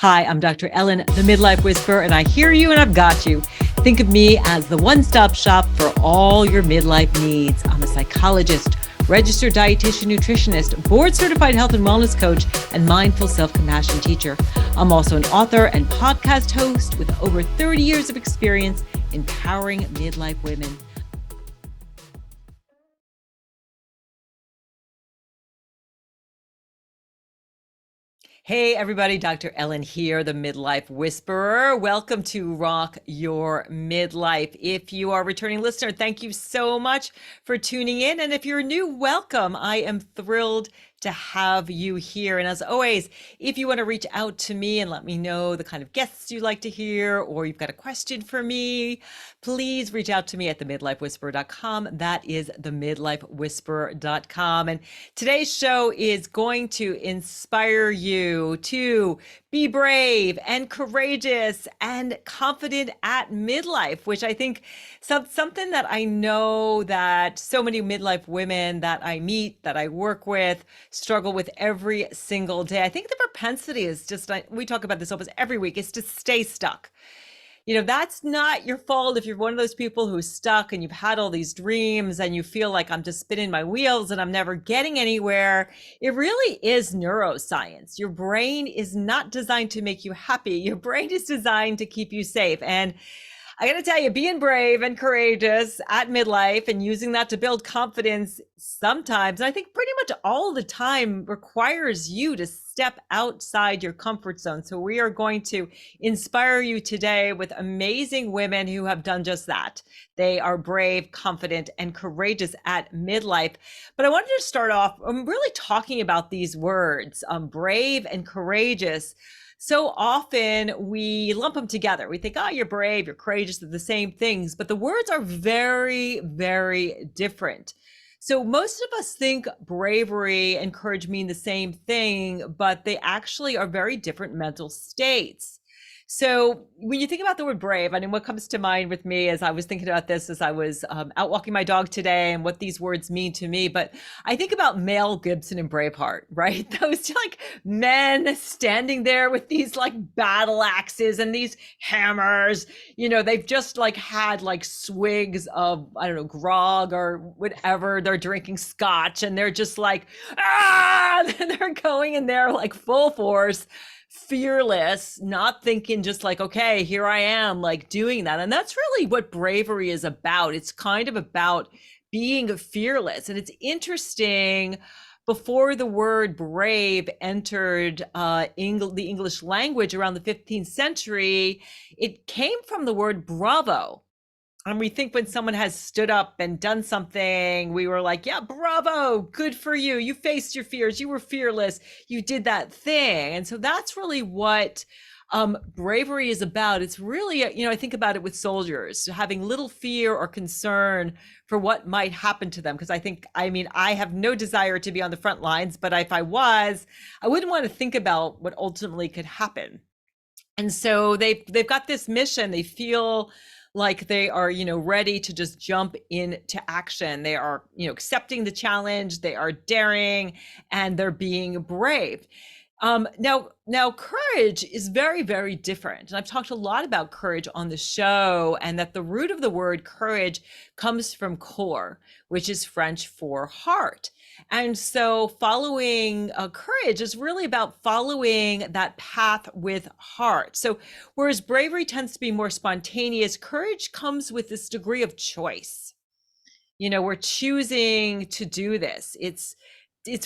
Hi, I'm Dr. Ellen, the Midlife Whisperer, and I hear you and I've got you. Think of me as the one-stop shop for all your midlife needs. I'm a psychologist, registered dietitian, nutritionist, board-certified health and wellness coach, and mindful self-compassion teacher. I'm also an author and podcast host with over 30 years of experience empowering midlife women. Hey everybody, Dr. Ellen here, the Midlife Whisperer. Welcome to Rock Your Midlife. If you are a returning listener, thank you so much for tuning in. And if you're new, welcome. I am thrilled to have you here. And as always, if you want to reach out to me and let me know the kind of guests you'd like to hear, or you've got a question for me, please reach out to me at themidlifewhisperer.com. That is themidlifewhisperer.com. And today's show is going to inspire you to be brave and courageous and confident at midlife, which I think something that I know that so many midlife women that I meet, that I work with, struggle with every single day. I think the propensity is just, we talk about this almost every week, is to stay stuck. You know, that's not your fault if you're one of those people who's stuck and you've had all these dreams and you feel like I'm just spinning my wheels and I'm never getting anywhere. It really is neuroscience. Your brain is not designed to make you happy. Your brain is designed to keep you safe. And I got to tell you, being brave and courageous at midlife and using that to build confidence sometimes, and I think pretty much all the time, requires you to step outside your comfort zone. So we are going to inspire you today with amazing women who have done just that. They are brave, confident, and courageous at midlife. But I wanted to start off, I'm really talking about these words, brave and courageous. So often we lump them together. We think, oh, you're brave, you're courageous, they're the same things, but the words are very, very different. So most of us think bravery and courage mean the same thing, but they actually are very different mental states. So when you think about the word brave, I mean, what comes to mind with me as I was thinking about this as I was out walking my dog today and what these words mean to me, but I think about Mel Gibson and Braveheart, right? Those like men standing there with these like battle axes and these hammers, you know, they've just like had like swigs of, I don't know, grog or whatever. They're drinking scotch and they're just like, they're going in there like full force, fearless, not thinking just like, okay, here I am, like doing that. And that's really what bravery is about. It's kind of about being fearless. And it's interesting, before the word brave entered the English language around the 15th century, it came from the word bravo. And we think when someone has stood up and done something, we were like, yeah, bravo, good for you. You faced your fears. You were fearless. You did that thing. And so that's really what bravery is about. It's really, you know, I think about it with soldiers, having little fear or concern for what might happen to them. Because I have no desire to be on the front lines, but if I was, I wouldn't want to think about what ultimately could happen. And so they've got this mission. They feel like they are, you know, ready to just jump into action. They are, you know, accepting the challenge, they are daring, and they're being brave. Now courage is very, very different. And I've talked a lot about courage on the show, and that the root of the word courage comes from cor, which is French for heart. And so following courage is really about following that path with heart. So whereas bravery tends to be more spontaneous, courage comes with this degree of choice. You know, we're choosing to do this. It's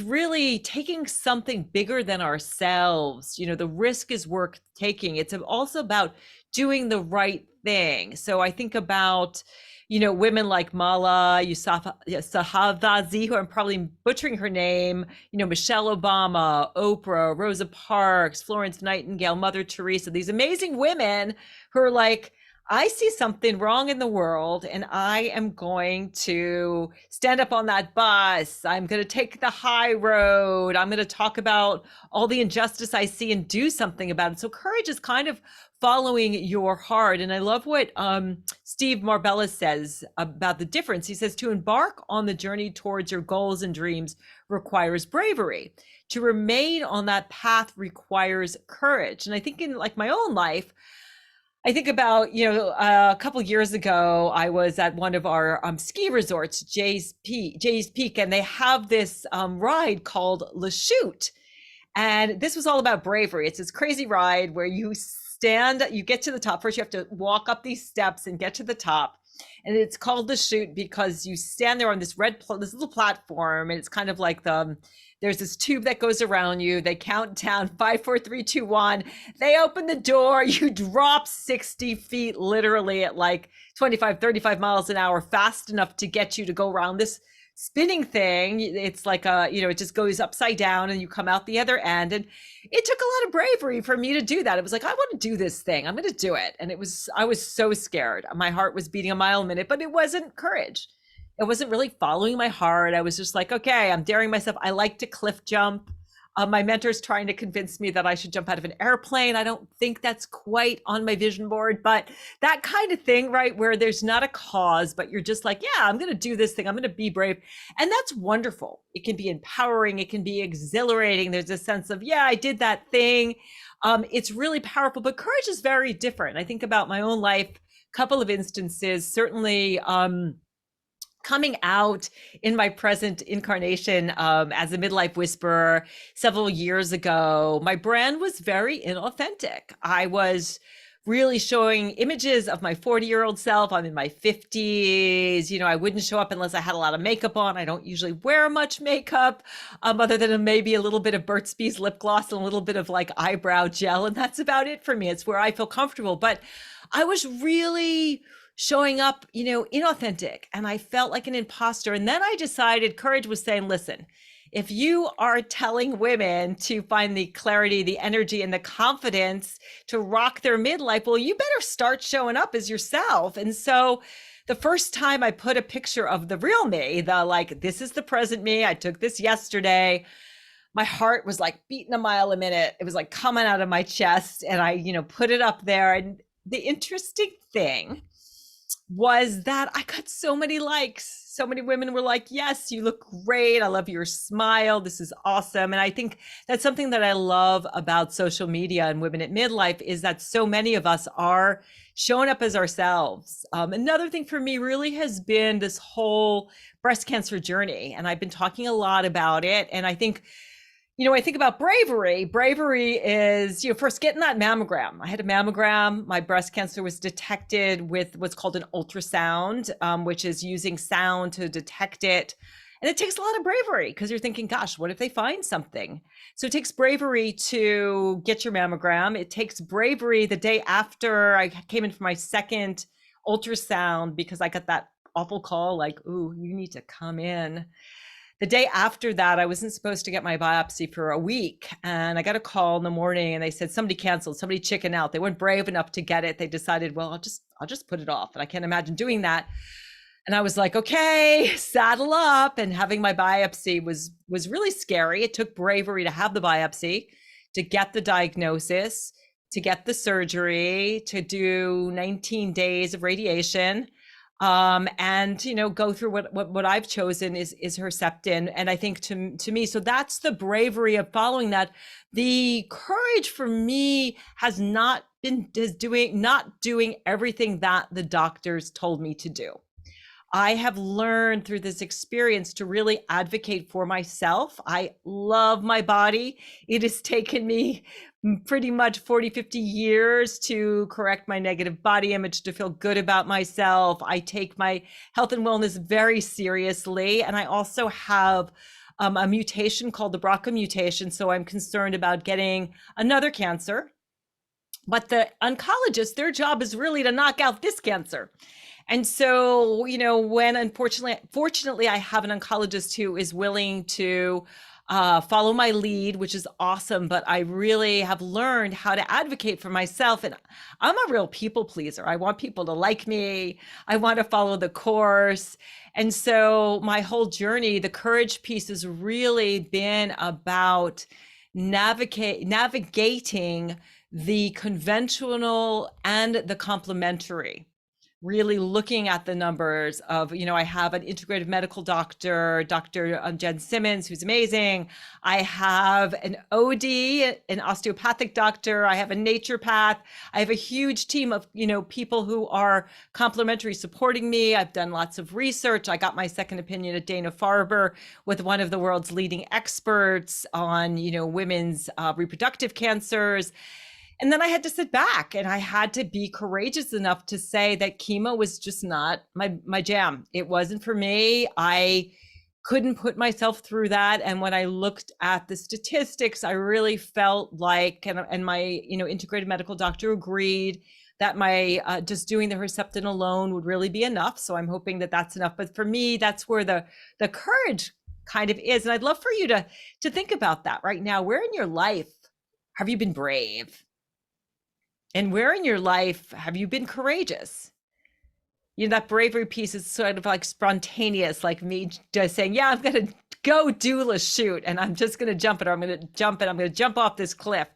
really taking something bigger than ourselves. You know, the risk is worth taking. It's also about doing the right thing. So I think about, you know, women like Mala Yousafzai, who I'm probably butchering her name, you know, Michelle Obama, Oprah, Rosa Parks, Florence Nightingale, Mother Teresa, these amazing women who are like, I see something wrong in the world and I am going to stand up on that bus. I'm going to take the high road. I'm going to talk about all the injustice I see and do something about it. So courage is kind of following your heart. And I love what Steve Marbella says about the difference. He says, to embark on the journey towards your goals and dreams requires bravery. To remain on that path requires courage. And I think in like my own life, I think about, a couple years ago, I was at one of our ski resorts, Jay's Peak, and they have this ride called Le Chute. And this was all about bravery. It's this crazy ride where you get to the top. First, you have to walk up these steps and get to the top. And it's called the chute because you stand there on this this little platform, and it's kind of like there's this tube that goes around you. They count down 5, 4, 3, 2, 1. They open the door. You drop 60 feet literally at like 25, 35 miles an hour, fast enough to get you to go around this spinning thing. It's like it just goes upside down and you come out the other end. And it took a lot of bravery for me to do that. It was like, I want to do this thing. I'm going to do it. And I was so scared. My heart was beating a mile a minute, but it wasn't courage. It wasn't really following my heart. I was just like, okay, I'm daring myself. I like to cliff jump. My mentor's trying to convince me that I should jump out of an airplane. I don't think that's quite on my vision board, but that kind of thing, right? Where there's not a cause, but you're just like, yeah, I'm going to do this thing. I'm going to be brave. And that's wonderful. It can be empowering. It can be exhilarating. There's a sense of, yeah, I did that thing. It's really powerful, but courage is very different. I think about my own life, couple of instances, certainly, coming out in my present incarnation as a midlife whisperer several years ago, my brand was very inauthentic. I was really showing images of my 40-year-old self. I'm in my 50s. I wouldn't show up unless I had a lot of makeup on. I don't usually wear much makeup, other than maybe a little bit of Burt's Bees lip gloss and a little bit of like eyebrow gel. And that's about it for me. It's where I feel comfortable. But I was really showing up, inauthentic, and I felt like an imposter. And then I decided courage was saying, listen, if you are telling women to find the clarity, the energy, and the confidence to rock their midlife, well, you better start showing up as yourself. And so the first time I put a picture of the real me, this is the present me, I took this yesterday, my heart was like beating a mile a minute. It was like coming out of my chest, and I, put it up there. And the interesting thing was that I got so many likes. So many women were like, yes, you look great. I love your smile. This is awesome. And I think that's something that I love about social media and women at midlife is that so many of us are showing up as ourselves. Another thing for me really has been this whole breast cancer journey. And I've been talking a lot about it. And I think I think about bravery. Bravery is, first getting that mammogram. I had a mammogram. My breast cancer was detected with what's called an ultrasound, which is using sound to detect it. And it takes a lot of bravery because you're thinking, gosh, what if they find something? So it takes bravery to get your mammogram. It takes bravery the day after I came in for my second ultrasound because I got that awful call like, ooh, you need to come in. The day after that, I wasn't supposed to get my biopsy for a week. And I got a call in the morning and they said, somebody canceled, somebody chickened out. They weren't brave enough to get it. They decided, well, I'll just put it off. And I can't imagine doing that. And I was like, okay, saddle up. And having my biopsy was really scary. It took bravery to have the biopsy, to get the diagnosis, to get the surgery, to do 19 days of radiation. And go through what I've chosen is Herceptin. And I think to me, so that's the bravery of following that. The courage for me has not doing everything that the doctors told me to do. I have learned through this experience to really advocate for myself. I love my body. It has taken me pretty much 40, 50 years to correct my negative body image, to feel good about myself. I take my health and wellness very seriously. And I also have a mutation called the BRCA mutation. So I'm concerned about getting another cancer. But the oncologists, their job is really to knock out this cancer. And so, when fortunately, I have an oncologist who is willing to follow my lead, which is awesome. But I really have learned how to advocate for myself. And I'm a real people pleaser. I want people to like me. I want to follow the course. And so my whole journey, the courage piece has really been about navigating the conventional and the complementary. really looking at the numbers of, I have an integrative medical doctor, Dr. Jen Simmons, who's amazing. I have an OD, an osteopathic doctor. I have a naturopath. I have a huge team of, people who are complementary supporting me. I've done lots of research. I got my second opinion at Dana-Farber with one of the world's leading experts on, women's reproductive cancers. And then I had to sit back and I had to be courageous enough to say that chemo was just not my jam. It wasn't for me. I couldn't put myself through that. And when I looked at the statistics, I really felt like, and my, integrated medical doctor agreed that my just doing the Herceptin alone would really be enough. So I'm hoping that that's enough. But for me, that's where the courage kind of is. And I'd love for you to think about that right now. Where in your life have you been brave? And where in your life have you been courageous? That bravery piece is sort of like spontaneous, like me just saying, yeah, I'm going to go do a shoot and I'm just going to jump it, or I'm going to jump it. I'm going to jump off this cliff.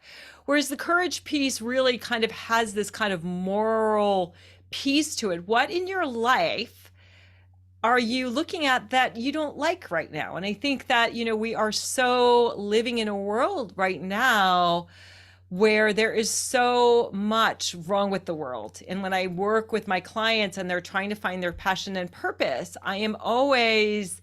Whereas the courage piece really kind of has this kind of moral piece to it. What in your life are you looking at that you don't like right now? And I think that, we are so living in a world right now where there is so much wrong with the world. And when I work with my clients and they're trying to find their passion and purpose, I am always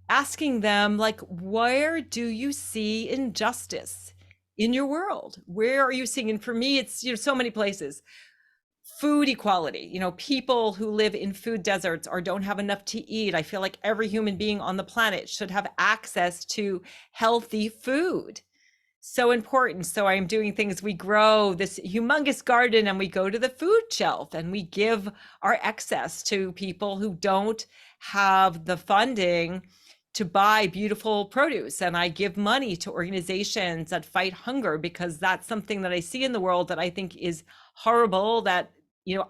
asking them, like, where do you see injustice in your world? Where are you seeing? And for me, it's, so many places. Food equality, people who live in food deserts or don't have enough to eat. I feel like every human being on the planet should have access to healthy food. So important. So I'm doing things. We grow this humongous garden and we go to the food shelf and we give our excess to people who don't have the funding to buy beautiful produce. And I give money to organizations that fight hunger, because that's something that I see in the world that I think is horrible, that,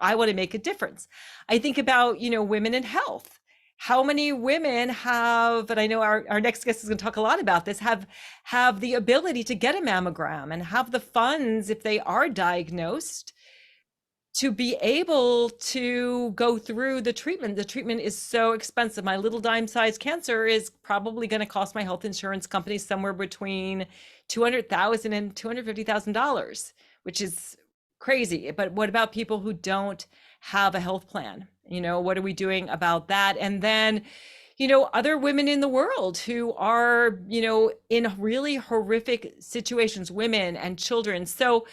I want to make a difference. I think about, women in health. How many women have, and I know our next guest is going to talk a lot about this, have the ability to get a mammogram and have the funds, if they are diagnosed, to be able to go through the treatment. The treatment is so expensive. My little dime-sized cancer is probably going to cost my health insurance company somewhere between $200,000 and $250,000, which is crazy. But what about people who don't have a health plan? What are we doing about that? And then, other women in the world who are, in really horrific situations, women and children. So,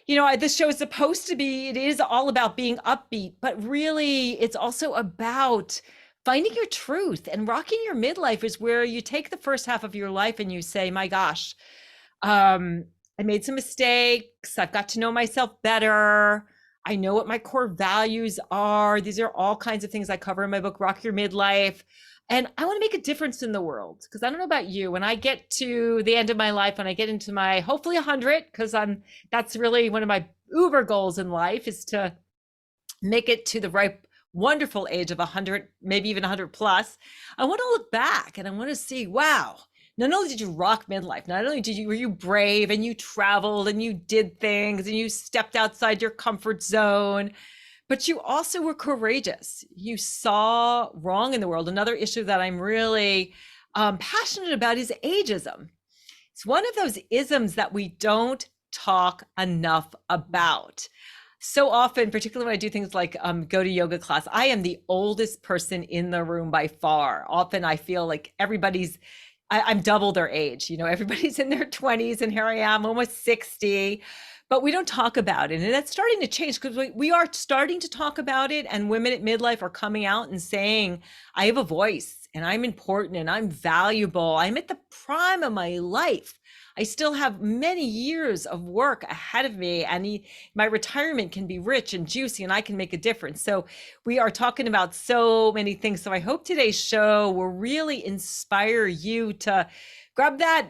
this show is supposed to be, it is all about being upbeat, but really it's also about finding your truth. And rocking your midlife is where you take the first half of your life and you say, my gosh, I made some mistakes. I've got to know myself better. I know what my core values are. These are all kinds of things I cover in my book, Rock Your Midlife. And I want to make a difference in the world, because I don't know about you, when I get to the end of my life, when I get into my hopefully 100, because that's really one of my uber goals in life, is to make it to the ripe, wonderful age of 100, maybe even 100 plus. I want to look back and I want to see, wow, not only did you rock midlife, not only were you brave and you traveled and you did things and you stepped outside your comfort zone, but you also were courageous. You saw wrong in the world. Another issue that I'm really passionate about is ageism. It's one of those isms that we don't talk enough about. So often, particularly when I do things like go to yoga class, I am the oldest person in the room by far. Often I feel like I'm double their age. Everybody's in their 20s and here I am almost 60. But we don't talk about it. And that's starting to change, because we are starting to talk about it. And women at midlife are coming out and saying, I have a voice and I'm important and I'm valuable. I'm at the prime of my life. I still have many years of work ahead of me, and my retirement can be rich and juicy and I can make a difference. So we are talking about so many things. So I hope today's show will really inspire you to grab that,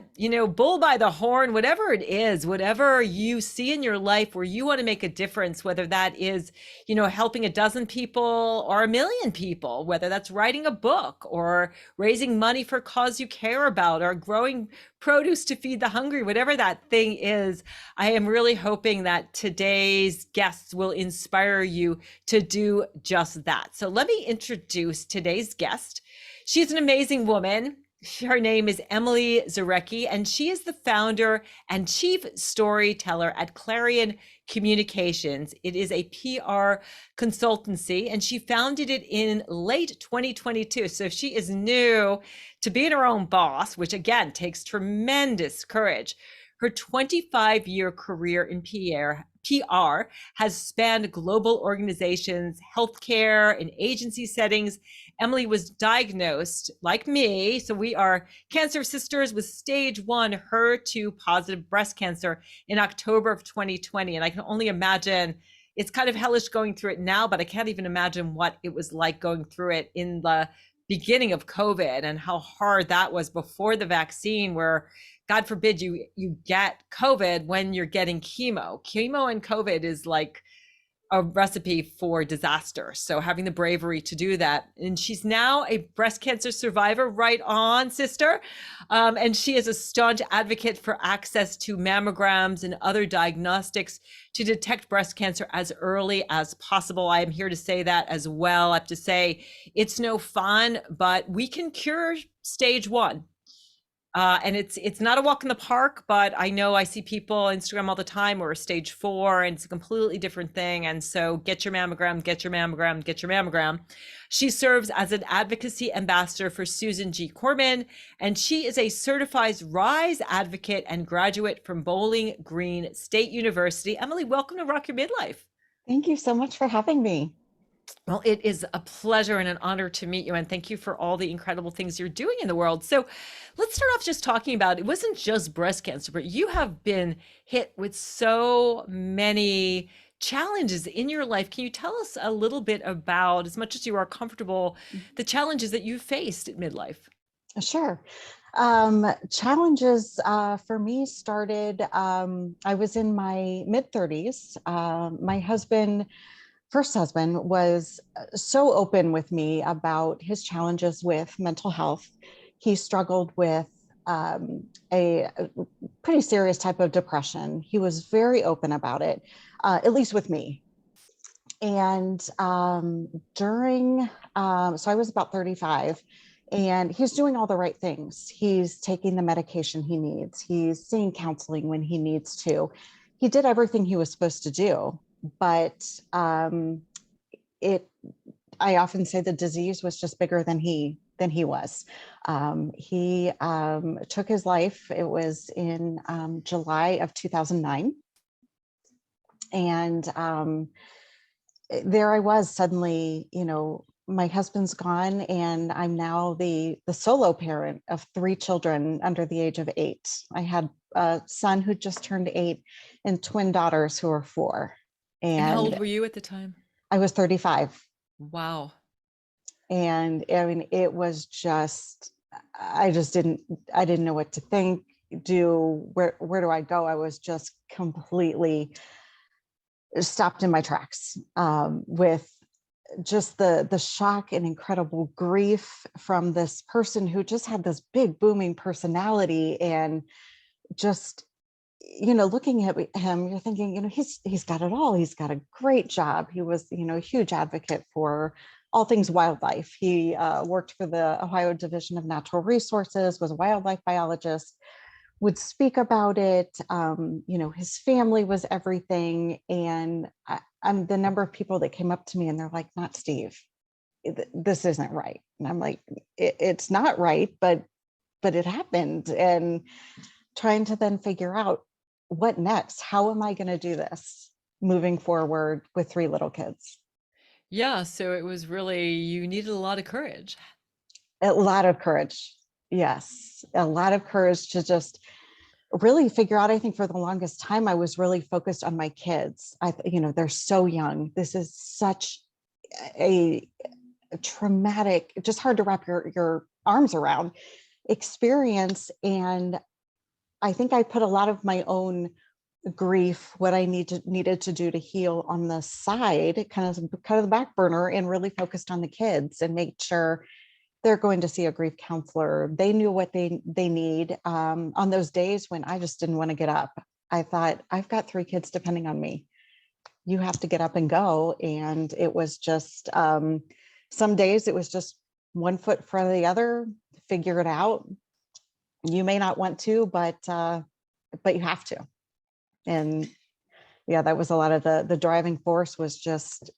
bull by the horn, whatever it is, whatever you see in your life where you want to make a difference, whether that is, helping a dozen people or a million people, whether that's writing a book or raising money for a cause you care about or growing produce to feed the hungry, whatever that thing is. I am really hoping that today's guests will inspire you to do just that. So let me introduce today's guest. She's an amazing woman. Her name is Emily Zarecki, and she is the founder and chief storyteller at Clarion Communications. It is a PR consultancy, and she founded it in late 2022. So she is new to being her own boss, which again takes tremendous courage. Her 25-year career in PR has spanned global organizations, healthcare, and agency settings. Emily was diagnosed, like me, so we are cancer sisters, with stage 1 HER2 positive breast cancer in October of 2020. And I can only imagine, it's kind of hellish going through it now, but I can't even imagine what it was like going through it in the beginning of COVID and how hard that was before the vaccine, where God forbid you get COVID when you're getting chemo. Chemo and COVID is like a recipe for disaster. So having the bravery to do that. And she's now a breast cancer survivor. Right on, sister. And she is a staunch advocate for access to mammograms and other diagnostics to detect breast cancer as early as possible. I am here to say that as well. I have to say it's no fun, but we can cure stage 1. And it's not a walk in the park, but I know I see people on Instagram all the time who are stage 4, and it's a completely different thing. And so get your mammogram, get your mammogram, get your mammogram. She serves as an advocacy ambassador for Susan G. Komen, and she is a certified RISE advocate and graduate from Bowling Green State University. Emily, welcome to Rock Your Midlife. Thank you so much for having me. Well, it is a pleasure and an honor to meet you. And thank you for all the incredible things you're doing in the world. So let's start off just talking about, it wasn't just breast cancer, but you have been hit with so many challenges in your life. Can you tell us a little bit about, as much as you are comfortable, the challenges that you faced at midlife? Sure. Challenges for me started, I was in my mid-30s. My first husband was so open with me about his challenges with mental health. He struggled with a pretty serious type of depression. He was very open about it, at least with me. And so I was about 35, and he's doing all the right things. He's taking the medication he needs. He's seeing counseling when he needs to. He did everything he was supposed to do. But I often say the disease was just bigger than he was. He took his life. It was in July of 2009. And there I was suddenly, my husband's gone, and I'm now the solo parent of 3 children under the age of 8. I had a son who just turned 8 and twin daughters who are 4. And how old were you at the time? I was 35. Wow. And I mean, it was just, I didn't know what to think, where do I go? I was just completely stopped in my tracks with just the shock and incredible grief from this person who just had this big booming personality, and just, looking at him, you're thinking, he's got it all. He's got a great job. He was, a huge advocate for all things wildlife. He worked for the Ohio Division of Natural Resources, was a wildlife biologist, would speak about it. His family was everything. And I'm the number of people that came up to me and they're like, not Steve, this isn't right. And I'm like, it's not right, but it happened. And trying to then figure out what next, how am I going to do this moving forward with 3 little kids? Yeah, so it was really, you needed a lot of courage. A lot of courage. Yes. A lot of courage to just really figure out. I think for the longest time, I was really focused on my kids. They're so young. This is such a traumatic, just hard to wrap your arms around. experience. And I think I put a lot of my own grief, what I needed to do to heal on the side, kind of the back burner, and really focused on the kids and make sure they're going to see a grief counselor. They knew what they need. On those days when I just didn't want to get up, I thought, I've got 3 kids depending on me. You have to get up and go. And it was just some days it was just one foot in front of the other, figure it out. You may not want to, but you have to. And yeah, that was a lot of the driving force, was just,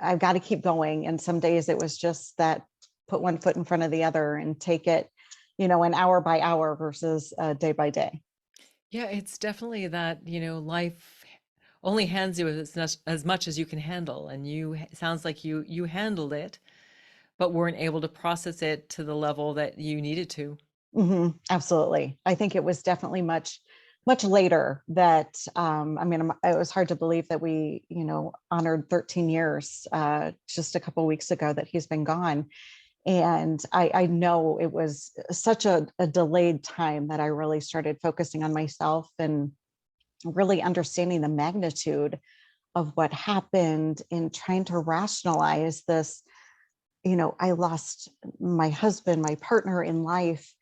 I've got to keep going. And some days it was just that, put one foot in front of the other and take it, an hour by hour versus day by day. Yeah, it's definitely that, life only hands you as much as you can handle. And it sounds like you handled it, but weren't able to process it to the level that you needed to. Absolutely. I think it was definitely much, much later that, it was hard to believe that we, honored 13 years just a couple of weeks ago that he's been gone. And I know it was such a delayed time that I really started focusing on myself and really understanding the magnitude of what happened, in trying to rationalize this. I lost my husband, my partner in life,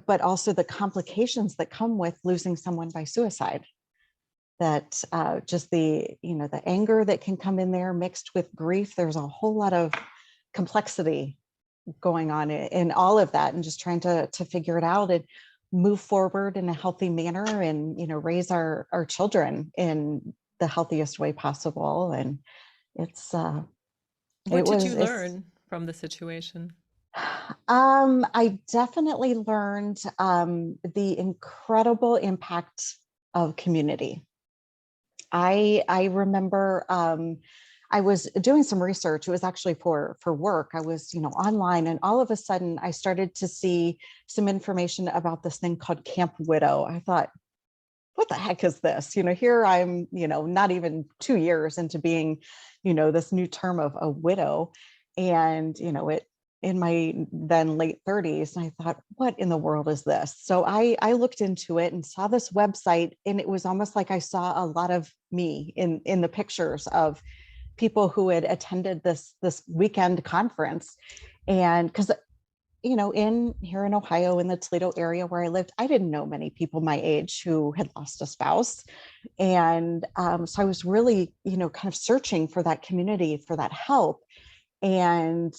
but also the complications that come with losing someone by suicide. That just the anger that can come in there mixed with grief. There's a whole lot of complexity going on in all of that, and just trying to figure it out and move forward in a healthy manner, and raise our children in the healthiest way possible. And it's What it did you was it's learn from the situation? I definitely learned the incredible impact of community. I remember I was doing some research. It was actually for work. I was, online, and all of a sudden I started to see some information about this thing called Camp Widow. I thought, what the heck is this? Here I'm, not even 2 years into being, this new term of a widow. And, it in my then late 30s. And I thought, what in the world is this? So I looked into it and saw this website, and it was almost like I saw a lot of me in the pictures of people who had attended this weekend conference. And because in here in Ohio, in the Toledo area where I lived, I didn't know many people my age who had lost a spouse. And so I was really, kind of searching for that community, for that help. And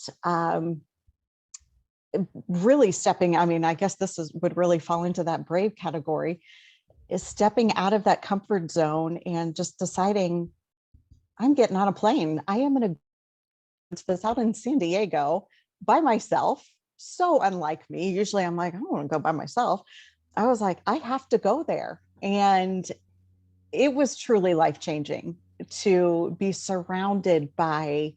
really stepping, I guess would really fall into that brave category, is stepping out of that comfort zone and just deciding, I'm getting on a plane. I am going to this out in San Diego by myself. So unlike me. Usually I'm like, I don't want to go by myself. I was like, I have to go there. And it was truly life-changing to be surrounded by,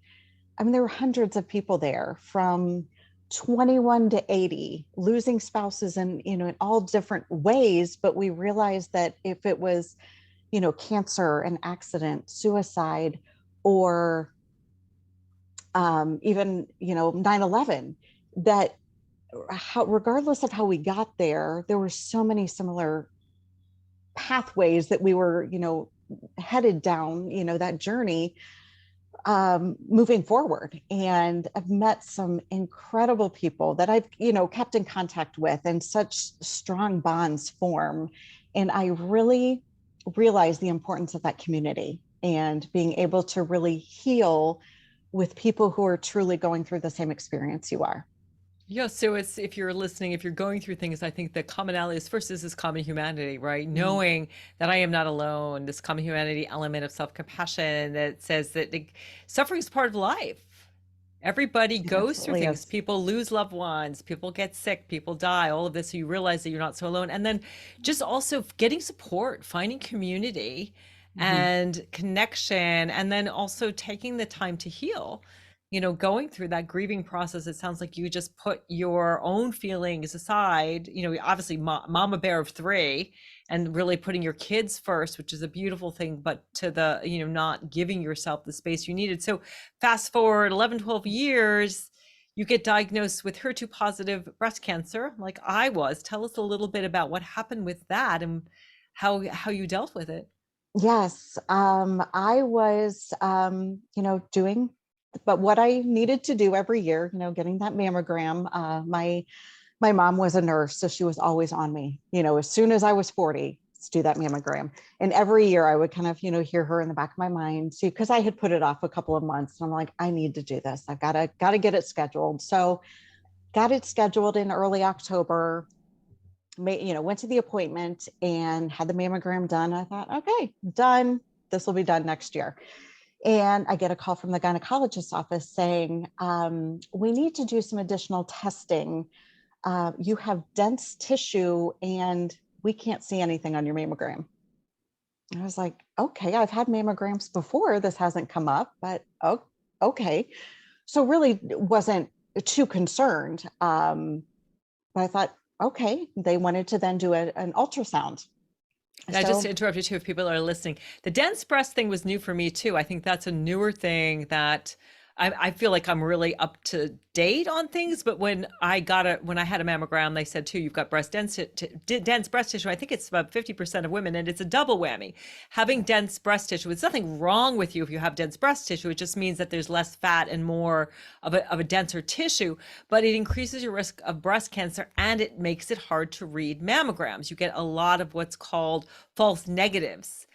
there were hundreds of people there, from 21 to 80, losing spouses in all different ways. But we realized that if it was, cancer, an accident, suicide, or even 9/11, that regardless of how we got there were so many similar pathways that we were headed down that journey, moving forward. And I've met some incredible people that I've kept in contact with, and such strong bonds form. And I really realized the importance of that community, and being able to really heal with people who are truly going through the same experience you are. Yeah, so if you're listening, if you're going through things, I think the commonality is, first, is this common humanity, right? Mm. Knowing that I am not alone, this common humanity element of self-compassion that says that suffering is part of life. Everybody It goes through absolutely things. is. People lose loved ones, people get sick, people die, all of this. So you realize that you're not so alone. And then just also getting support, finding community Mhm. and connection, and then also taking the time to heal. Going through that grieving process, it sounds like you just put your own feelings aside, obviously mama bear of 3, and really putting your kids first, which is a beautiful thing, but to the, not giving yourself the space you needed. So fast forward 11, 12 years, you get diagnosed with HER2 positive breast cancer, like I was. Tell us a little bit about what happened with that and how you dealt with it. Yes, I was, doing, but what I needed to do every year, getting that mammogram. My mom was a nurse, so she was always on me. As soon as I was 40, let's do that mammogram. And every year I would kind of, hear her in the back of my mind, see, because I had put it off a couple of months, and I'm like, I need to do this. I've got to get it scheduled. So got it scheduled in early October. Went to the appointment and had the mammogram done. I thought, okay, done. This will be done next year. And I get a call from the gynecologist's office saying, we need to do some additional testing. You have dense tissue and we can't see anything on your mammogram. I was like, okay, I've had mammograms before. This hasn't come up, but oh, okay. So really wasn't too concerned. But I thought, okay, they wanted to then do an ultrasound. And I just So interrupted too if people are listening. The dense breast thing was new for me too. I think that's a newer thing that I feel like I'm really up to date on things. But when I had a mammogram, they said too, you've got dense breast tissue. I think it's about 50% of women, and it's a double whammy. Having dense breast tissue, it's nothing wrong with you if you have dense breast tissue. It just means that there's less fat and more of a denser tissue, but it increases your risk of breast cancer and it makes it hard to read mammograms. You get a lot of what's called false negatives.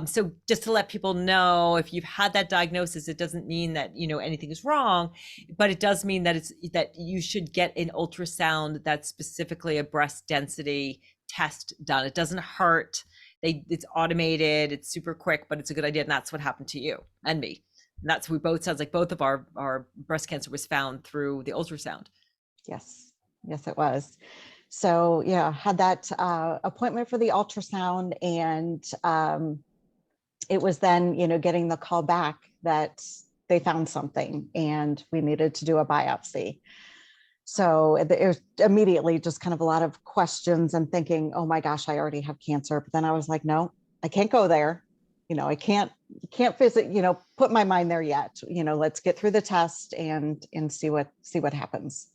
So just to let people know, if you've had that diagnosis, it doesn't mean that anything is wrong, but it does mean that that you should get an ultrasound that's specifically a breast density test done. It doesn't hurt. It's automated. It's super quick, but it's a good idea, and that's what happened to you and me. And that's we both sounds like both of our breast cancer was found through the ultrasound. yes, it was. So yeah, had that appointment for the ultrasound, and it was then, getting the call back that they found something and we needed to do a biopsy. So it was immediately just kind of a lot of questions and thinking, oh my gosh, I already have cancer. But then I was like, no, I can't go there. I can't visit, put my mind there yet. Let's get through the test and see what happens.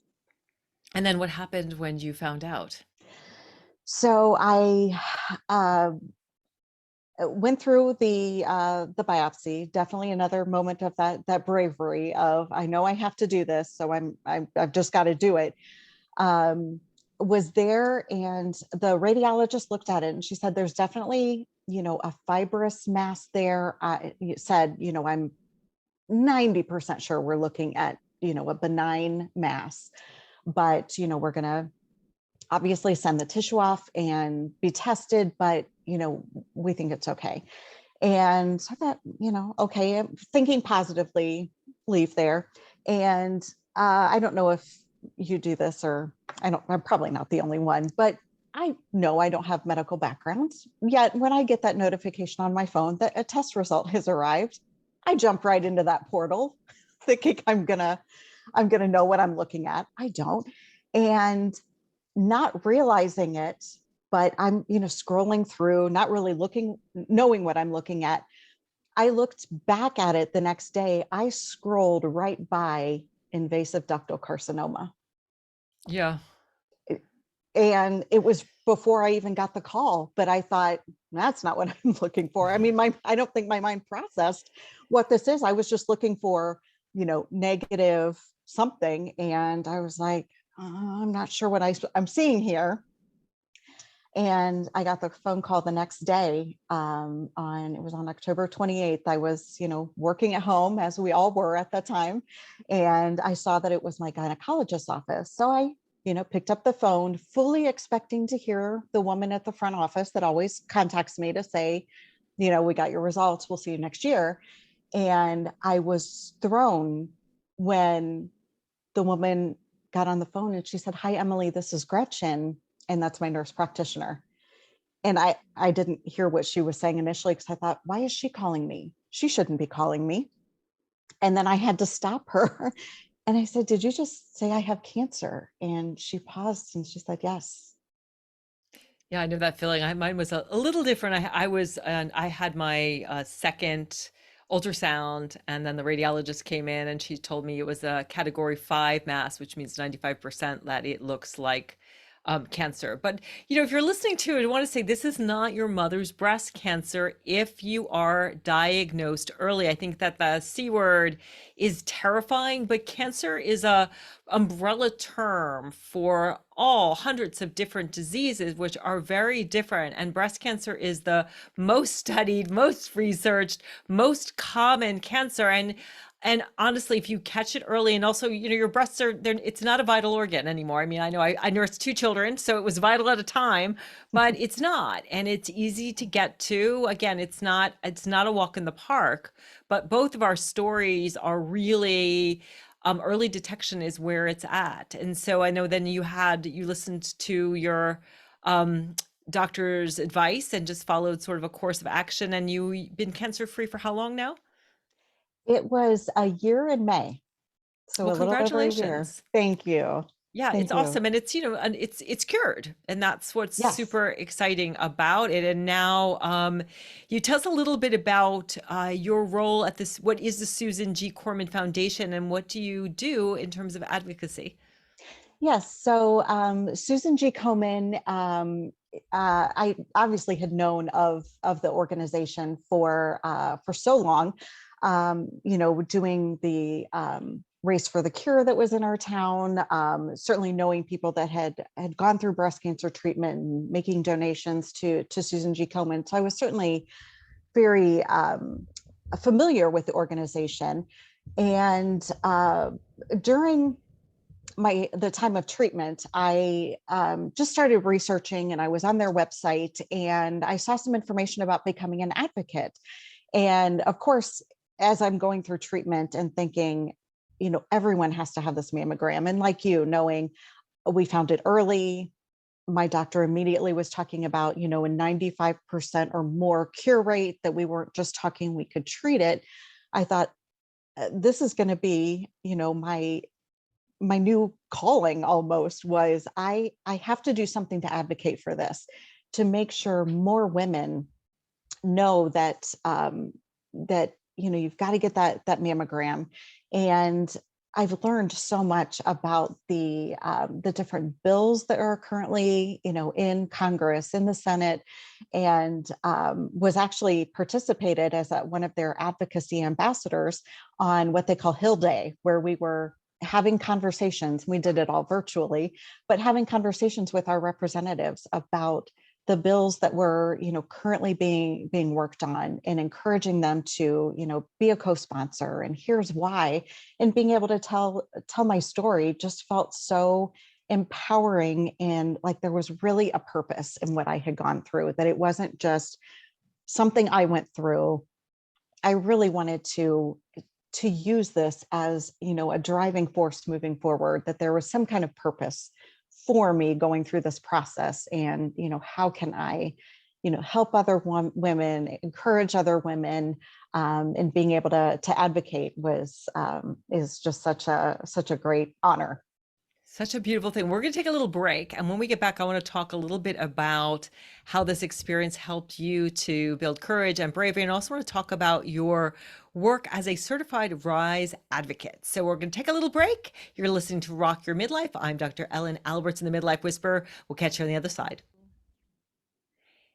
And then what happened when you found out? So I went through the biopsy. Definitely another moment of that bravery of, I know I have to do this, so I've just got to do it. Was there, and the radiologist looked at it and she said, there's definitely a fibrous mass there. I said, I'm 90% sure we're looking at a benign mass, but we're gonna obviously send the tissue off and be tested, but we think it's okay. And so I thought, okay, I'm thinking positively, leave there. And I don't know if you do this, or I'm probably not the only one, but I know I don't have medical backgrounds yet. When I get that notification on my phone that a test result has arrived, I jump right into that portal thinking I'm gonna know what I'm looking at. I don't. And not realizing it, but I'm, scrolling through, not really knowing what I'm looking at. I looked back at it the next day. I scrolled right by invasive ductal carcinoma. Yeah. And it was before I even got the call, but I thought, that's not what I'm looking for. I mean, I don't think my mind processed what this is. I was just looking for, negative something. And I was like, I'm not sure what I'm seeing here. And I got the phone call the next day. It was on October 28th. I was, working at home, as we all were at that time. And I saw that it was my gynecologist's office. So I, picked up the phone, fully expecting to hear the woman at the front office that always contacts me to say, we got your results. We'll see you next year. And I was thrown when the woman got on the phone and she said, "Hi, Emily, this is Gretchen." And that's my nurse practitioner. And I didn't hear what she was saying initially, because I thought, why is she calling me? She shouldn't be calling me. And then I had to stop her. And I said, "Did you just say I have cancer?" And she paused and she said, "Yes." Yeah, I know that feeling. Mine was a little different. I had my second ultrasound, and then the radiologist came in and she told me it was a category 5 mass, which means 95% that it looks like cancer. But if you're listening to it, I want to say this is not your mother's breast cancer if you are diagnosed early. I think that the C word is terrifying, but cancer is a umbrella term for all hundreds of different diseases, which are very different. And breast cancer is the most studied, most researched, most common cancer. And honestly, if you catch it early, and also, your breasts are there, it's not a vital organ anymore. I mean, I know I nursed 2 children, so it was vital at a time, but it's not. And it's easy to get to. Again, it's not a walk in the park, but both of our stories are really early detection is where it's at. And so I know then you listened to your doctor's advice and just followed sort of a course of action, and you've been cancer free for how long now? It was a year in May, so Well, a little over a year. congratulations. Thank you. Yeah, it's Thank you. awesome. And and it's cured. And that's what's Yes. super exciting about it. And now you tell us a little bit about your role at what is the Susan G. Komen Foundation, and what do you do in terms of advocacy? Yes. So Susan G. Komen, I obviously had known of the organization for so long. Doing the Race for the Cure that was in our town. Certainly knowing people that had gone through breast cancer treatment and making donations to Susan G. Komen. So I was certainly very familiar with the organization. And during the time of treatment, I just started researching, and I was on their website, and I saw some information about becoming an advocate. And of course, as I'm going through treatment and thinking, everyone has to have this mammogram. And like you, knowing we found it early, my doctor immediately was talking about, a 95% or more cure rate, that we weren't just talking we could treat it. I thought, this is going to be, my new calling almost was I have to do something to advocate for this, to make sure more women know that that you've got to get that mammogram. And I've learned so much about the different bills that are currently in Congress, in the Senate, and was actually participated as one of their advocacy ambassadors on what they call Hill Day, where we were having conversations. We did it all virtually, but having conversations with our representatives about the bills that were currently being worked on, and encouraging them to be a co-sponsor, and here's why. And being able to tell my story just felt so empowering, and like there was really a purpose in what I had gone through, that it wasn't just something I went through. I really wanted to use this as a driving force moving forward, that there was some kind of purpose for me going through this process. And how can I help other women, encourage other women, and being able to advocate is just such a great honor. Such a beautiful thing. We're going to take a little break. And when we get back, I want to talk a little bit about how this experience helped you to build courage and bravery. And also want to talk about your work as a certified RISE advocate. So we're going to take a little break. You're listening to Rock Your Midlife. I'm Dr. Ellen Albertson, the Midlife Whisperer. We'll catch you on the other side.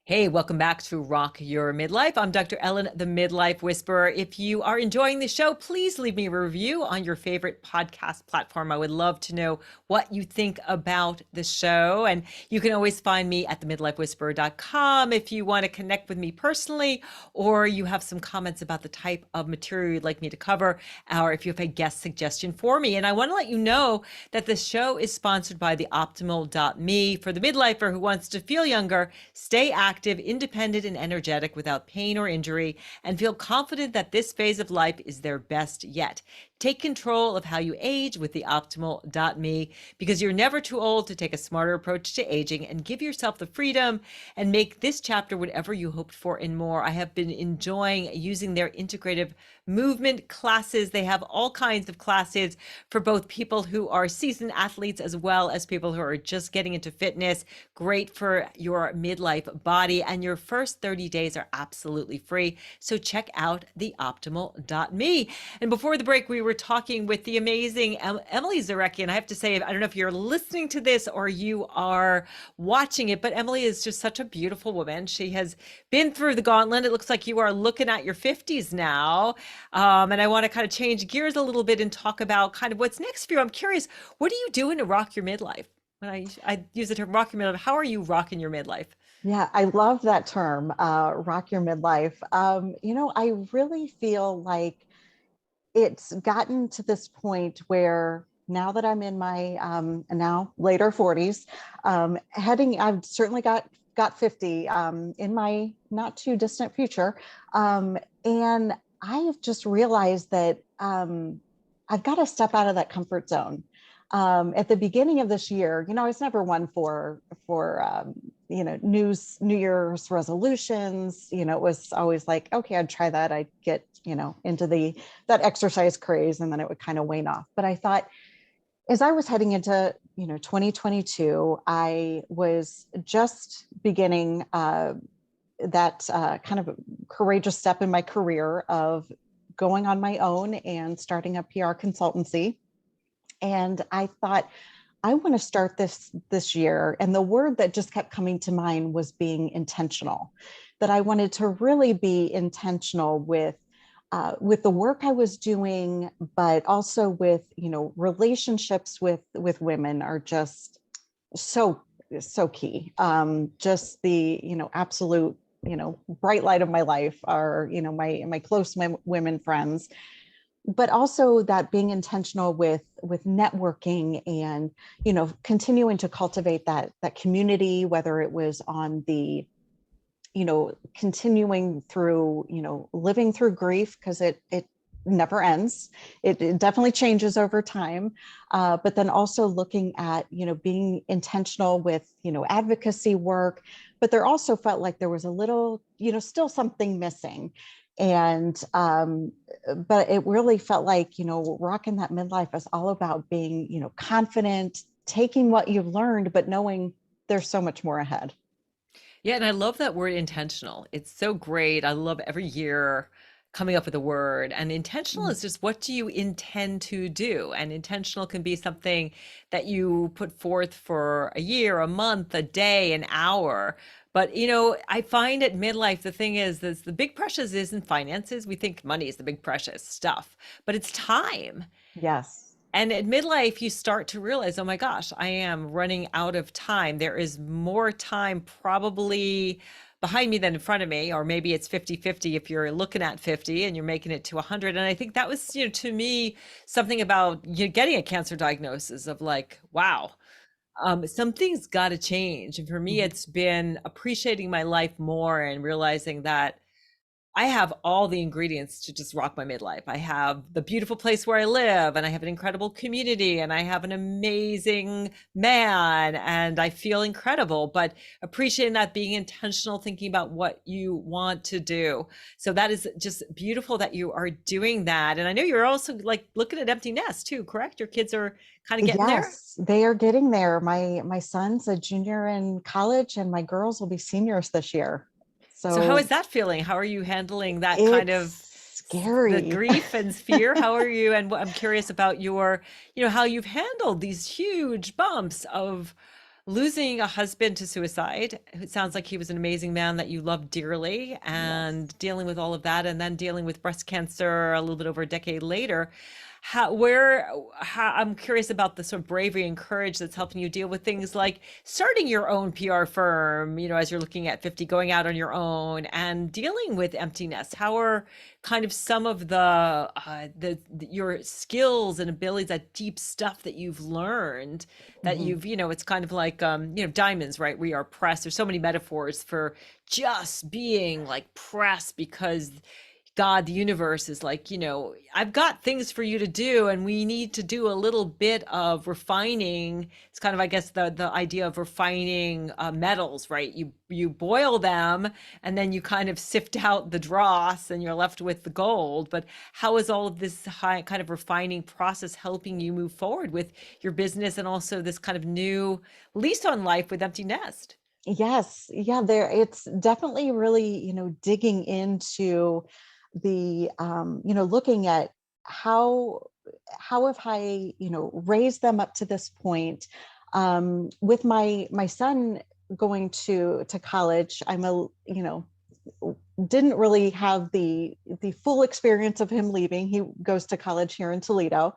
Hey, welcome back to Rock Your Midlife. I'm Dr. Ellen, the Midlife Whisperer. If you are enjoying the show, please leave me a review on your favorite podcast platform. I would love to know what you think about the show. And you can always find me at themidlifewhisperer.com if you want to connect with me personally, or you have some comments about the type of material you'd like me to cover, or if you have a guest suggestion for me. And I want to let you know that the show is sponsored by theoptimal.me for the midlifer who wants to feel younger, stay active, independent, and energetic without pain or injury, and feel confident that this phase of life is their best yet. Take control of how you age with the optimal.me, because you're never too old to take a smarter approach to aging and give yourself the freedom and make this chapter whatever you hoped for and more. I have been enjoying using their integrative movement classes. They have all kinds of classes for both people who are seasoned athletes as well as people who are just getting into fitness. Great for your midlife body. And your first 30 days are absolutely free. So check out theoptimal.me. And before the break, we were talking with the amazing Emily Zarecki. And I have to say, I don't know if you're listening to this or you are watching it, but Emily is just such a beautiful woman. She has been through the gauntlet. It looks like you are looking at your 50s now. And I want to kind of change gears a little bit and talk about kind of what's next for you. I'm curious, what are you doing to rock your midlife? When I use the term rock your midlife, how are you rocking your midlife? Yeah, I love that term, rock your midlife. I really feel like it's gotten to this point where now that I'm in my now later 40s, I've certainly got 50 in my not too distant future. And I have just realized that I've got to step out of that comfort zone. At the beginning of this year, I was never one for New Year's resolutions. It was always like, okay, I'd try that. I'd get, into that exercise craze, and then it would kind of wane off. But I thought, as I was heading into, 2022, I was just beginning that kind of courageous step in my career of going on my own and starting a PR consultancy. And I thought, I want to start this year. And the word that just kept coming to mind was being intentional, that I wanted to really be intentional with the work I was doing, but also with, relationships with women are just so key. Just the, absolute, bright light of my life are, my close women friends, but also that being intentional with networking and, continuing to cultivate that community, whether it was on the, continuing through, living through grief, because it never ends. It definitely changes over time. But then also looking at, being intentional with, advocacy work, but there also felt like there was a little, still something missing. And, but it really felt like, rocking that midlife is all about being, confident, taking what you've learned, but knowing there's so much more ahead. Yeah, and I love that word intentional. It's so great. I love every year coming up with a word. And intentional is just, what do you intend to do? And intentional can be something that you put forth for a year, a month, a day, an hour. But I find at midlife, the thing is, the big precious isn't finances. We think money is the big precious stuff, but it's time. Yes. And at midlife, you start to realize, oh my gosh, I am running out of time. There is more time probably behind me than in front of me, or maybe it's 50-50 if you're looking at 50 and you're making it to 100. And I think that was, to me, something about getting a cancer diagnosis of like, wow, something's got to change. And for me, Mhm. it's been appreciating my life more and realizing that I have all the ingredients to just rock my midlife. I have the beautiful place where I live, and I have an incredible community, and I have an amazing man, and I feel incredible. But appreciating that, being intentional, thinking about what you want to do. So that is just beautiful that you are doing that. And I know you're also like looking at empty nest too, correct? Your kids are kind of getting there. Yes, they are getting there. My son's a junior in college, and my girls will be seniors this year. So how is So that feeling? How are you handling that kind it's of the scary. grief and fear? How are you? And I'm curious about your, how you've handled these huge bumps of losing a husband to suicide. It sounds like he was an amazing man that you loved dearly, Yes. and dealing with all of that, and then dealing with breast cancer a little bit over a decade later. I'm curious about the sort of bravery and courage that's helping you deal with things like starting your own PR firm, as you're looking at 50, going out on your own and dealing with emptiness. How are kind of some of your skills and abilities, that deep stuff that you've learned, that Mhm. you've, it's kind of like, diamonds, right? We are pressed. There's so many metaphors for just being like pressed, because God, the universe is like, I've got things for you to do, and we need to do a little bit of refining. It's kind of, I guess, the idea of refining metals, right? You boil them, and then you kind of sift out the dross, and you're left with the gold. But how is all of this high kind of refining process helping you move forward with your business and also this kind of new lease on life with Empty Nest? Yes, yeah, it's definitely really, digging into the looking at how have I, raised them up to this point. With my son going to college, I'm a, didn't really have the full experience of him leaving. He goes to college here in Toledo.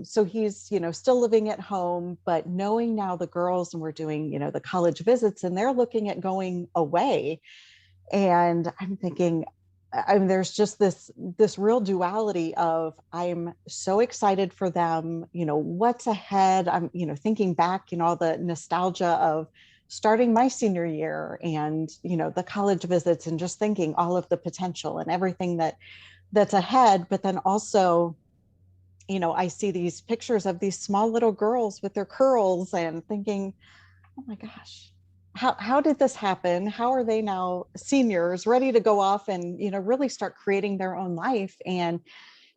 So he's, still living at home, but knowing now the girls, and we're doing, the college visits, and they're looking at going away. And I'm thinking, I mean, there's just this real duality of, I'm so excited for them, what's ahead. I'm, thinking back, all the nostalgia of starting my senior year, and, the college visits, and just thinking all of the potential and everything that's ahead. But then also, I see these pictures of these small little girls with their curls, and thinking, oh my gosh, how did this happen? How are they now seniors ready to go off and, really start creating their own life? And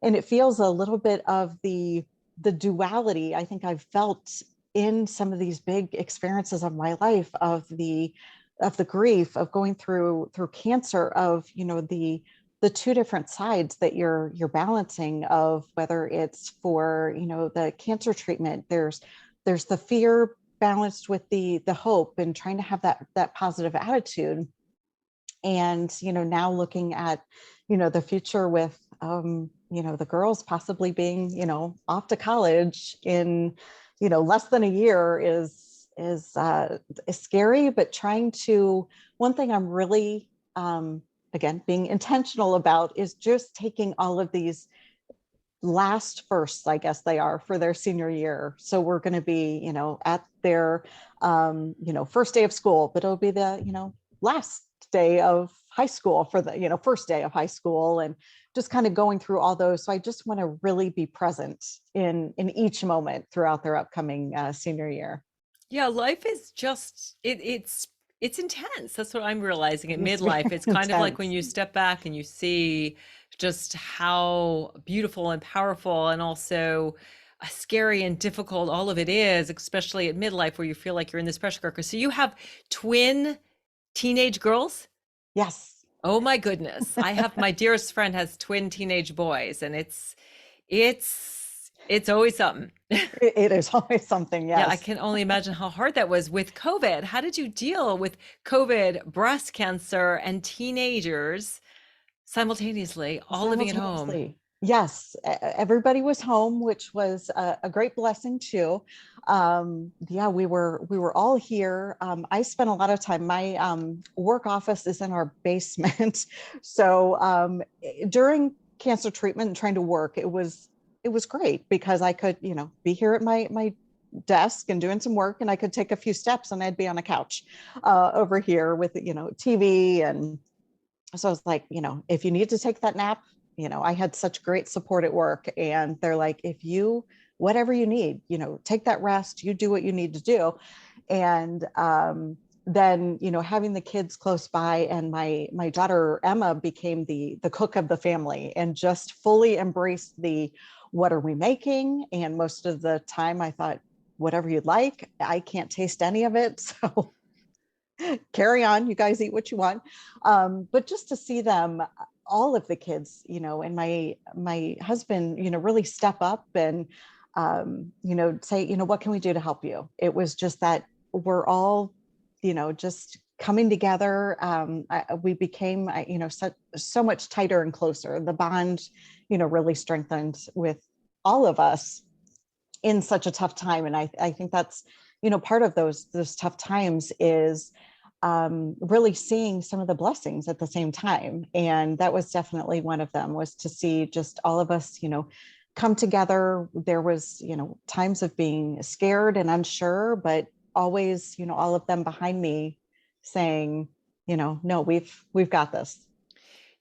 it feels a little bit of the duality I think I've felt in some of these big experiences of my life, of the grief of going through cancer, of, the two different sides that you're balancing, of whether it's for, the cancer treatment, there's the fear balanced with the hope, and trying to have that positive attitude. And, now looking at, the future with, the girls possibly being, off to college in, less than a year is scary. But trying to, one thing I'm really, again, being intentional about, is just taking all of these last firsts, I guess they are, for their senior year. So we're going to be, at their, first day of school, but it'll be the, last day of high school for the, first day of high school, and just kind of going through all those. So I just want to really be present in each moment throughout their upcoming senior year. Yeah, life is just it's intense. That's what I'm realizing at It's midlife. very It's kind of like when intense. you step back and you see just how beautiful and powerful and also scary and difficult all of it is, especially at midlife where you feel like you're in this pressure cooker. So you have twin teenage girls? Yes. Oh my goodness. I have my dearest friend has twin teenage boys, and it's always something. It is always something. Yeah, I Yes. can only imagine how hard that was with COVID. How did you deal with COVID, breast cancer, and teenagers simultaneously, all living at home? Simultaneously. Yes, everybody was home, which was a great blessing too. Yeah, we were all here. I spent a lot of time. My work office is in our basement, so during cancer treatment and trying to work, it was great, because I could, be here at my desk and doing some work, and I could take a few steps and I'd be on a couch over here with, TV. And so I was like, if you need to take that nap, I had such great support at work, and they're like, if you, whatever you need, take that rest, you do what you need to do. And then, having the kids close by, and my daughter Emma became the cook of the family, and just fully embraced the, what are we making? And most of the time I thought, whatever you'd like, I can't taste any of it. So carry on, you guys eat what you want. But just to see them, all of the kids, and my husband, really step up and, say, what can we do to help you? It was just that we're all, just coming together. We became, so much tighter and closer. The bond, really strengthened with all of us in such a tough time. And I think that's, part of those tough times is really seeing some of the blessings at the same time. And that was definitely one of them, was to see just all of us, come together. There was, times of being scared and unsure, but always, all of them behind me saying, no, we've got this.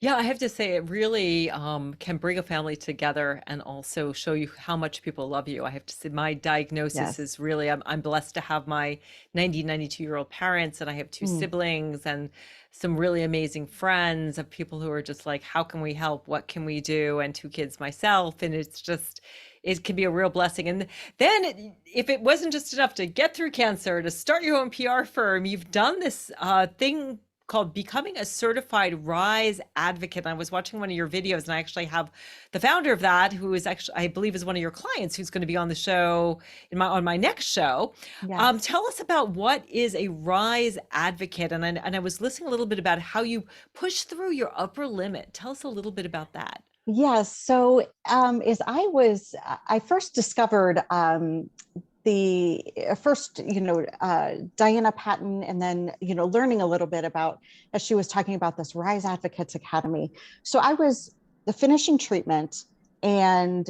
Yeah, I have to say it really can bring a family together and also show you how much people love you. I have to say my diagnosis Yes. is really I'm blessed to have my 92-year-old parents, and I have two Mm, siblings and some really amazing friends of people who are just like, how can we help? What can we do? And two kids myself. And it's just, it can be a real blessing. And then if it wasn't just enough to get through cancer, to start your own PR firm, you've done this thing called Becoming a Certified Rise Advocate. And I was watching one of your videos, and I actually have the founder of that, who is actually, I believe, is one of your clients, who's going to be on the show on my next show. yes. Tell us about what is a Rise Advocate, and I was listening a little bit about how you push through your upper limit. Tell us a little bit about that. Yes. So, as I first discovered the first, Diana Patton, and then, learning a little bit about, as she was talking about this Rise Advocates Academy. So I was finishing treatment, and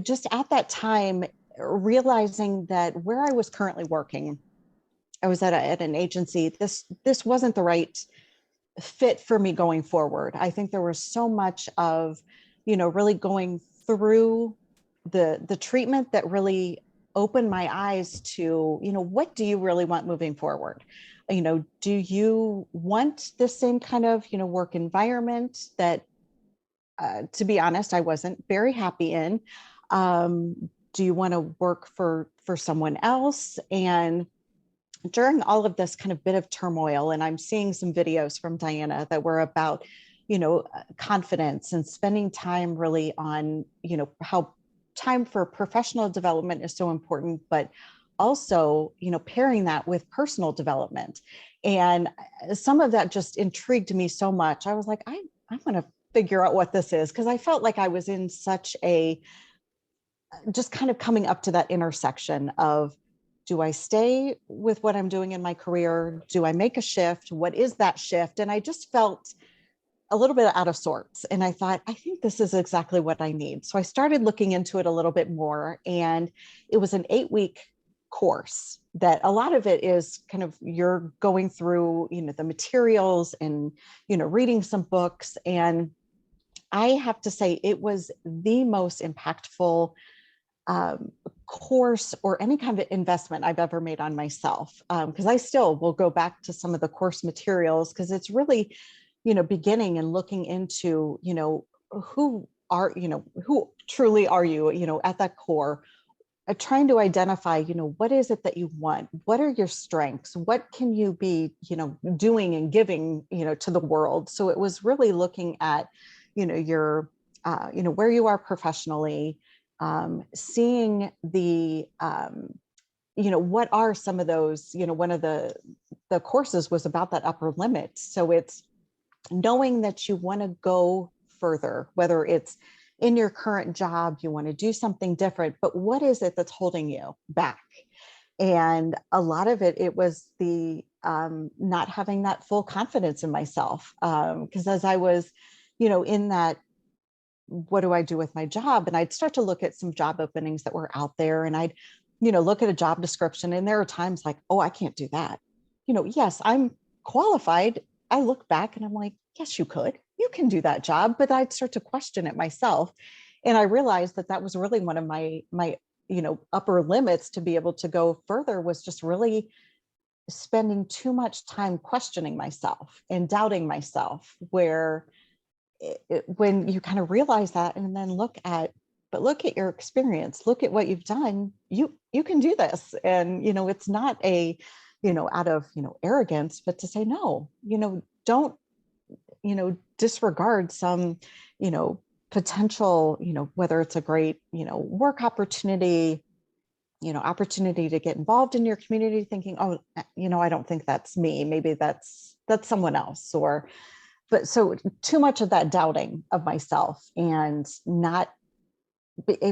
just at that time, realizing that where I was currently working, I was at an agency. This wasn't the right fit for me going forward. I think there was so much of, really going through the treatment that really opened my eyes to, what do you really want moving forward? Do you want the same kind of, work environment that, to be honest, I wasn't very happy in? Do you want to work for someone else? And during all of this kind of bit of turmoil, and I'm seeing some videos from Diana that were about, confidence and spending time really on, how time for professional development is so important, but also, pairing that with personal development. And some of that just intrigued me so much. I was like, I'm going to figure out what this is, because I felt like I was in such a, just kind of coming up to that intersection of, do I stay with what I'm doing in my career? Do I make a shift? What is that shift? And I just felt a little bit out of sorts. And I thought, I think this is exactly what I need. So I started looking into it a little bit more. And it was an 8-week course that a lot of it is kind of, you're going through, the materials and, reading some books. And I have to say, it was the most impactful course or any kind of investment I've ever made on myself. Because I still will go back to some of the course materials, because it's really, beginning and looking into, who truly are you, at that core, trying to identify, what is it that you want? What are your strengths? What can you be, doing and giving, to the world? So it was really looking at, your, where you are professionally, seeing the, what are some of those, one of the courses was about that upper limit. So it's knowing that you want to go further, whether it's in your current job, you want to do something different, but what is it that's holding you back? And a lot of it was the not having that full confidence in myself. Because as I was, in that, what do I do with my job? And I'd start to look at some job openings that were out there, and I'd, look at a job description, and there are times like, oh, I can't do that. Yes, I'm qualified. I look back and I'm like, yes, you could. You can do that job. But I'd start to question it myself. And I realized that that was really one of my upper limits to be able to go further, was just really spending too much time questioning myself and doubting myself, where when you kind of realize that, and then look at your experience, look at what you've done, you can do this. And it's not a, out of, arrogance, but to say, no, don't, disregard some, potential, whether it's a great, work opportunity, opportunity to get involved in your community, thinking, oh, I don't think that's me, maybe that's someone else. Or, but so too much of that doubting of myself, and not,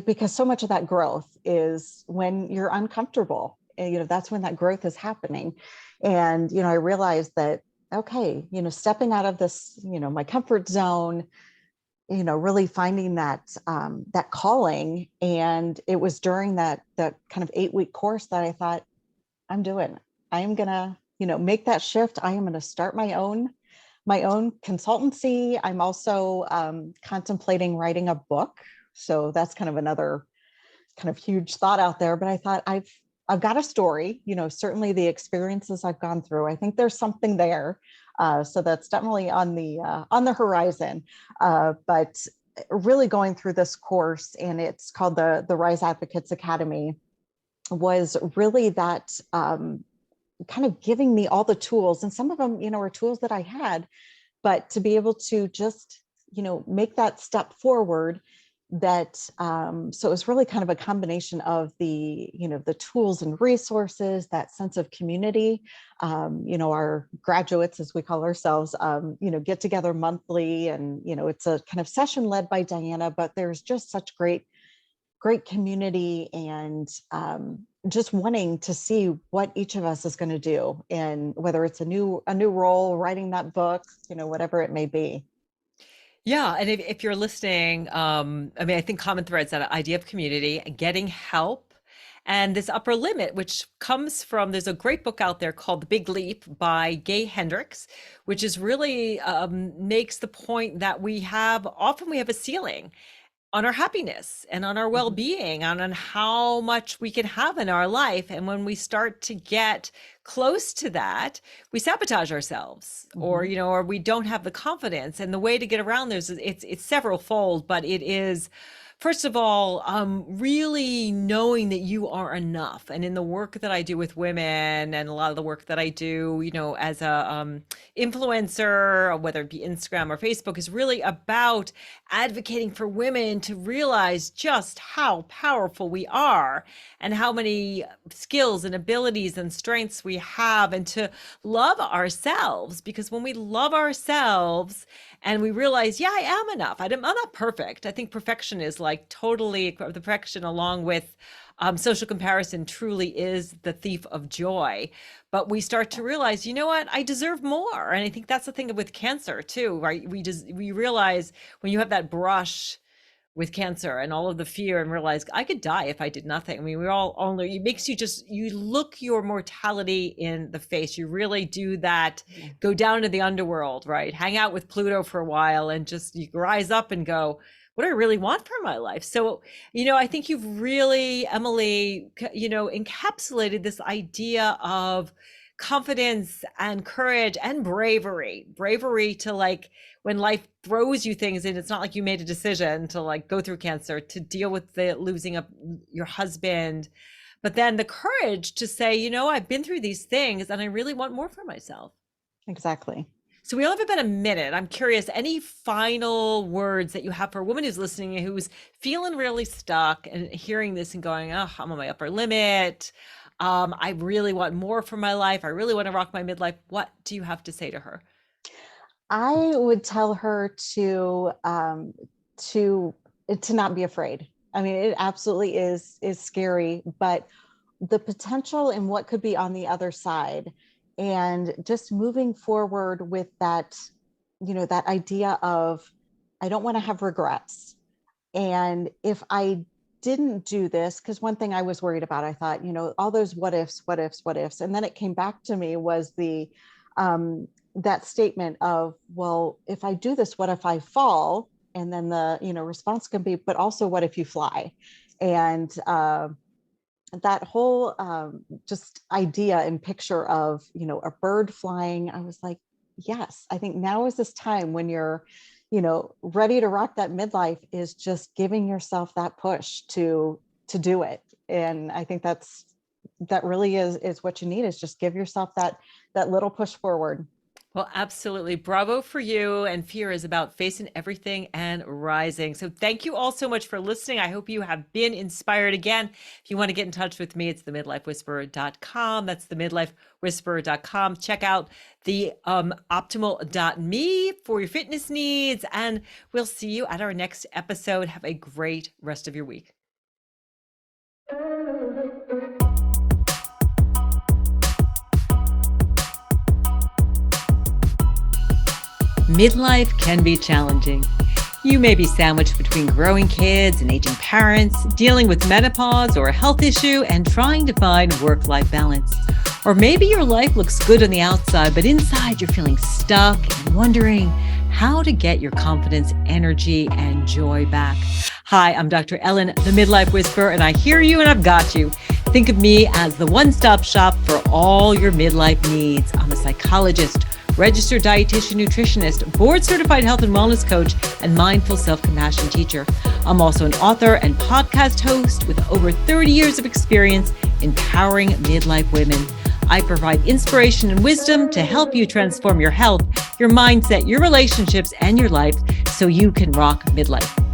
because so much of that growth is when you're uncomfortable, and, that's when that growth is happening. And I realized that, okay, stepping out of this, my comfort zone, really finding that calling. And it was during that kind of 8-week course that I thought, I am gonna, make that shift. I am going to start my own my own consultancy. I'm also contemplating writing a book. So that's kind of another kind of huge thought out there. But I thought I've got a story, certainly the experiences I've gone through. I think there's something there. So that's definitely on the horizon. But really going through this course, and it's called the Rise Advocates Academy, was really that kind of giving me all the tools, and some of them, are tools that I had, but to be able to just, make that step forward. That so it was really kind of a combination of the the tools and resources, that sense of community. Our graduates, as we call ourselves, get together monthly, and it's a kind of session led by Diana, but there's just such great community, and just wanting to see what each of us is going to do, and whether it's a new role, writing that book, whatever it may be. Yeah, and if you're listening, I think common threads, that idea of community, getting help, and this upper limit, which comes from, there's a great book out there called The Big Leap by Gay Hendricks, which is really makes the point that often we have a ceiling on our happiness and on our well-being, on how much we can have in our life. And when we start to get close to that, we sabotage ourselves, or we don't have the confidence. And the way to get around this is it's several fold, but it is, first of all, really knowing that you are enough. And in the work that I do with women, and a lot of the work that I do, as a influencer, whether it be Instagram or Facebook, is really about advocating for women to realize just how powerful we are, and how many skills and abilities and strengths we have, and to love ourselves. Because when we love ourselves and we realize, yeah, I am enough. I'm not perfect. I think perfection is like totally, the perfection along with social comparison truly is the thief of joy. But we start to realize, you know what, I deserve more. And I think that's the thing with cancer too, right? We realize when you have that brush with cancer and all of the fear, and realize I could die if I did nothing. I mean, we're all only, it makes you look your mortality in the face. You really do that, go down to the underworld, right? Hang out with Pluto for a while, and just you rise up and go, what do I really want for my life? So, I think you've really, Emily, encapsulated this idea of confidence and courage and bravery to, like, when life throws you things, and it's not like you made a decision to like go through cancer, to deal with the losing of your husband, but then the courage to say, I've been through these things and I really want more for myself. Exactly. So we only have about a minute. I'm curious, any final words that you have for a woman who's listening, who's feeling really stuck and hearing this and going, oh, I'm on my upper limit. I really want more for my life. I really want to rock my midlife. What do you have to say to her? I would tell her to not be afraid. I mean, it absolutely is scary, but the potential and what could be on the other side, and just moving forward with that, that idea of, I don't want to have regrets. And if I didn't do this, because one thing I was worried about, I thought, all those what ifs. And then it came back to me was the, that statement of, well, if I do this, what if I fall? And then the, response can be, but also what if you fly? And that whole just idea and picture of, a bird flying, I was like, yes, I think now is this time when you're, ready to rock that midlife, is just giving yourself that push to do it. And I think that really is what you need, is just give yourself that little push forward. Well, absolutely. Bravo for you. And fear is about facing everything and rising. So thank you all so much for listening. I hope you have been inspired. Again, if you want to get in touch with me, it's themidlifewhisperer.com. That's themidlifewhisperer.com. Check out the optimal.me for your fitness needs. And we'll see you at our next episode. Have a great rest of your week. Midlife can be challenging. You may be sandwiched between growing kids and aging parents, dealing with menopause or a health issue, and trying to find work-life balance. Or maybe your life looks good on the outside, but inside you're feeling stuck and wondering how to get your confidence, energy, and joy back. Hi, I'm Dr. Ellen, the Midlife Whisperer, and I hear you and I've got you. Think of me as the one-stop shop for all your midlife needs. I'm a psychologist, registered dietitian, nutritionist, board-certified health and wellness coach, and mindful self-compassion teacher. I'm also an author and podcast host with over 30 years of experience empowering midlife women. I provide inspiration and wisdom to help you transform your health, your mindset, your relationships, and your life so you can rock midlife.